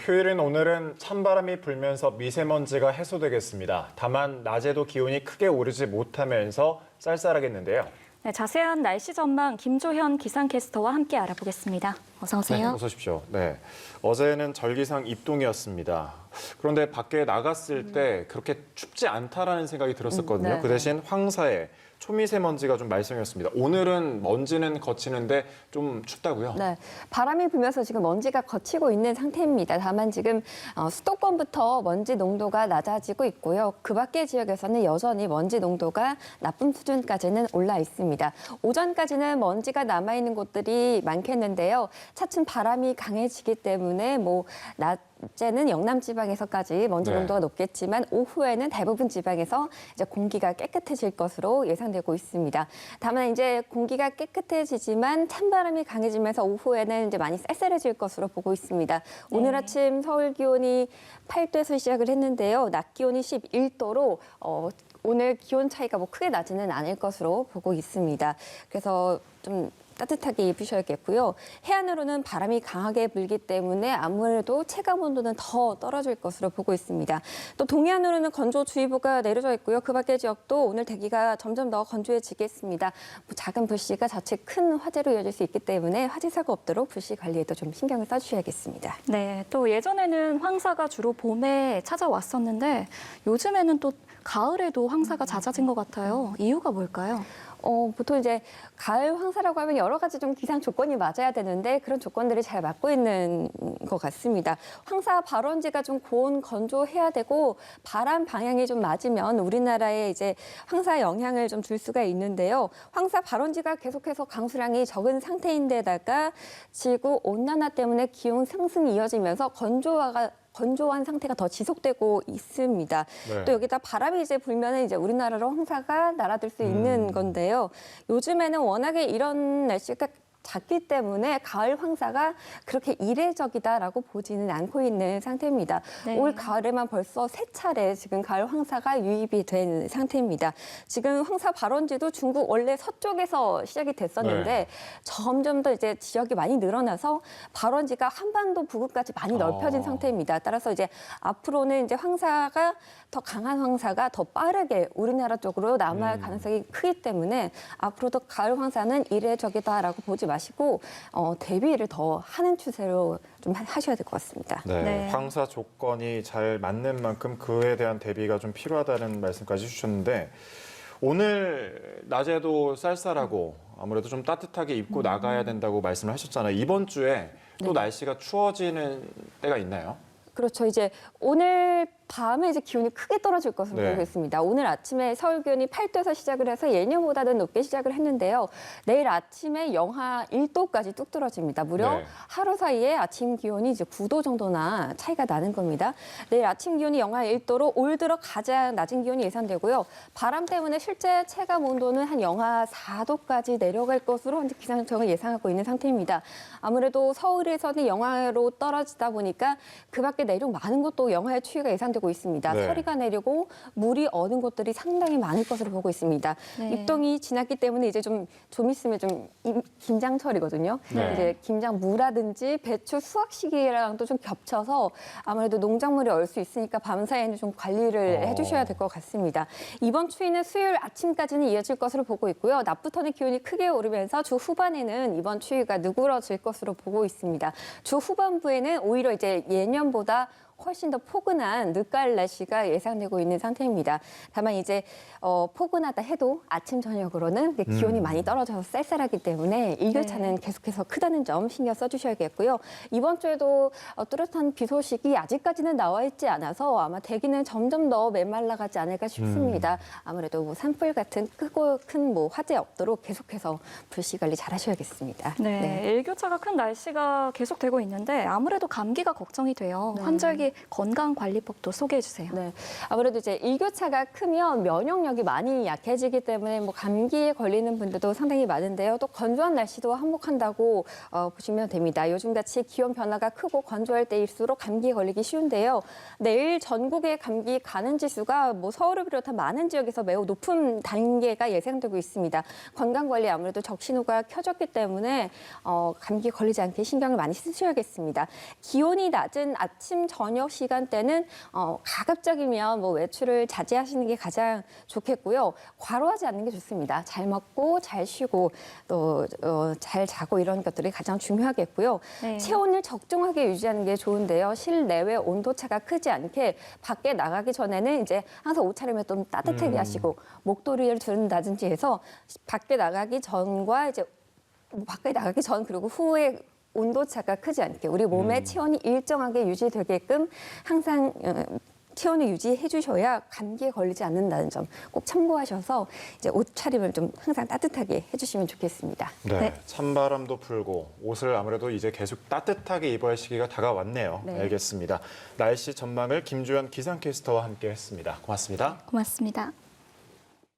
휴일인 오늘은 찬바람이 불면서 미세먼지가 해소되겠습니다. 다만 낮에도 기온이 크게 오르지 못하면서 쌀쌀하겠는데요. 네, 자세한 날씨 전망 김조현 기상캐스터와 함께 알아보겠습니다. 어서 오세요. 네, 어서 오십시오. 네, 어제는 절기상 입동이었습니다. 그런데 밖에 나갔을 때 그렇게 춥지 않다라는 생각이 들었었거든요. 네. 그 대신 황사에 초미세먼지가 좀 말썽이었습니다. 오늘은 먼지는 거치는데 좀 춥다고요? 네, 바람이 불면서 지금 먼지가 거치고 있는 상태입니다. 다만 지금 수도권부터 먼지 농도가 낮아지고 있고요. 그 밖의 지역에서는 여전히 먼지 농도가 나쁨 수준까지는 올라 있습니다. 오전까지는 먼지가 남아있는 곳들이 많겠는데요. 차츰 바람이 강해지기 때문에 낮에는 영남 지방에서까지 먼지 네. 농도가 높겠지만 오후에는 대부분 지방에서 이제 공기가 깨끗해질 것으로 예상되고 있습니다. 다만 이제 공기가 깨끗해지지만 찬바람이 강해지면서 오후에는 이제 많이 쌀쌀해질 것으로 보고 있습니다. 오늘 아침 서울 기온이 8도에서 시작을 했는데요. 낮 기온이 11도로 오늘 기온 차이가 크게 나지는 않을 것으로 보고 있습니다. 그래서 좀 따뜻하게 입으셔야겠고요. 해안으로는 바람이 강하게 불기 때문에 아무래도 체감 온도는 더 떨어질 것으로 보고 있습니다. 또 동해안으로는 건조주의보가 내려져 있고요. 그 밖의 지역도 오늘 대기가 점점 더 건조해지겠습니다. 작은 불씨가 자칫 큰 화재로 이어질 수 있기 때문에 화재사고 없도록 불씨 관리에도 좀 신경을 써주셔야겠습니다. 네, 또 예전에는 황사가 주로 봄에 찾아왔었는데 요즘에는 또 가을에도 황사가 잦아진 것 같아요. 이유가 뭘까요? 보통 이제 가을 황사라고 하면 여러 가지 좀 기상 조건이 맞아야 되는데 그런 조건들이 잘 맞고 있는 것 같습니다. 황사 발원지가 좀 고온 건조해야 되고 바람 방향이 좀 맞으면 우리나라에 이제 황사 영향을 좀 줄 수가 있는데요. 황사 발원지가 계속해서 강수량이 적은 상태인데다가 지구 온난화 때문에 기온 상승이 이어지면서 건조한 상태가 더 지속되고 있습니다. 네. 또 여기다 바람이 이제 불면은 이제 우리나라로 황사가 날아들 수 있는 건데요. 요즘에는 워낙에 이런 날씨가 작기 때문에 가을 황사가 그렇게 이례적이다라고 보지는 않고 있는 상태입니다. 네. 올 가을에만 벌써 3차례 지금 가을 황사가 유입이 된 상태입니다. 지금 황사 발원지도 중국 원래 서쪽에서 시작이 됐었는데 네. 점점 더 이제 지역이 많이 늘어나서 발원지가 한반도 부근까지 많이 넓혀진 상태입니다. 따라서 이제 앞으로는 이제 황사가 더 강한 황사가 더 빠르게 우리나라 쪽으로 남아할 가능성이 크기 때문에 앞으로도 가을 황사는 이례적이다라고 보지 마시고 대비를 더 하는 추세로 좀 하셔야 될 것 같습니다. 네, 네. 황사 조건이 잘 맞는 만큼 그에 대한 대비가 좀 필요하다는 말씀까지 해주셨는데 오늘 낮에도 쌀쌀하고 아무래도 좀 따뜻하게 입고 나가야 된다고 말씀을 하셨잖아요. 이번 주에 또 날씨가 추워지는 때가 있나요? 그렇죠. 이제 오늘 밤에 이제 기온이 크게 떨어질 것으로 네. 보겠습니다. 오늘 아침에 서울 기온이 8도에서 시작을 해서 예년보다는 높게 시작을 했는데요. 내일 아침에 영하 1도까지 뚝 떨어집니다. 무려 네. 하루 사이에 아침 기온이 이제 9도 정도나 차이가 나는 겁니다. 내일 아침 기온이 영하 1도로 올 들어 가장 낮은 기온이 예상되고요. 바람 때문에 실제 체감 온도는 한 영하 4도까지 내려갈 것으로 현재 기상청은 예상하고 있는 상태입니다. 아무래도 서울에서는 영하로 떨어지다 보니까 그 밖에 내륙 많은 곳도 영하의 추이가 예상되고 있습니다. 네. 서리가 내리고 물이 어는 곳들이 상당히 많을 것으로 보고 있습니다. 네. 입동이 지났기 때문에 이제 좀 있으면 좀 김장철이거든요. 네. 이제 김장무라든지 배추 수확 시기랑도 좀 겹쳐서 아무래도 농작물이 얼 수 있으니까 밤사이에는 좀 관리를 해주셔야 될 것 같습니다. 이번 추위는 수요일 아침까지는 이어질 것으로 보고 있고요. 낮부터는 기온이 크게 오르면서 주 후반에는 이번 추위가 누그러질 것으로 보고 있습니다. 주 후반부에는 오히려 이제 예년보다 훨씬 더 포근한 늦가을 날씨가 예상되고 있는 상태입니다. 다만 이제 포근하다 해도 아침 저녁으로는 기온이 많이 떨어져서 쌀쌀하기 때문에 일교차는 계속해서 크다는 점 신경 써주셔야겠고요. 이번 주에도 뚜렷한 비 소식이 아직까지는 나와 있지 않아서 아마 대기는 점점 더 메말라가지 않을까 싶습니다. 아무래도 산불 같은 크고 큰 화재 없도록 계속해서 불씨 관리 잘 하셔야겠습니다. 네, 일교차가 큰 날씨가 계속되고 있는데 아무래도 감기가 걱정이 돼요. 환절기 간단하게 건강관리법도 소개해 주세요. 네, 아무래도 이제 일교차가 크면 면역력이 많이 약해지기 때문에 뭐 감기에 걸리는 분들도 상당히 많은데요. 또 건조한 날씨도 한몫한다고 보시면 됩니다. 요즘같이 기온 변화가 크고 건조할 때일수록 감기에 걸리기 쉬운데요. 내일 전국의 감기 가는 지수가 뭐 서울을 비롯한 많은 지역에서 매우 높은 단계가 예상되고 있습니다. 건강관리 아무래도 적신호가 켜졌기 때문에 감기 걸리지 않게 신경을 많이 쓰셔야겠습니다. 기온이 낮은 아침, 저녁 시간대는 가급적이면 뭐 외출을 자제하시는 게 가장 좋겠고요. 과로하지 않는 게 좋습니다. 잘 먹고 잘 쉬고 또 잘 자고 이런 것들이 가장 중요하겠고요. 네. 체온을 적정하게 유지하는 게 좋은데요. 실내외 온도차가 크지 않게 밖에 나가기 전에는 이제 항상 옷차림을 좀 따뜻하게 하시고 목도리를 두른다든지 해서 밖에 나가기 전과 이제 밖에 나가기 전 그리고 후에 온도차가 크지 않게 우리 몸의 체온이 일정하게 유지되게끔 항상 체온을 유지해 주셔야 감기에 걸리지 않는다는 점 꼭 참고하셔서 이제 옷차림을 좀 항상 따뜻하게 해주시면 좋겠습니다. 네, 네. 찬바람도 불고 옷을 아무래도 이제 계속 따뜻하게 입어야 할 시기가 다가왔네요. 네. 알겠습니다. 날씨 전망을 김주현 기상캐스터와 함께 했습니다. 고맙습니다. 고맙습니다.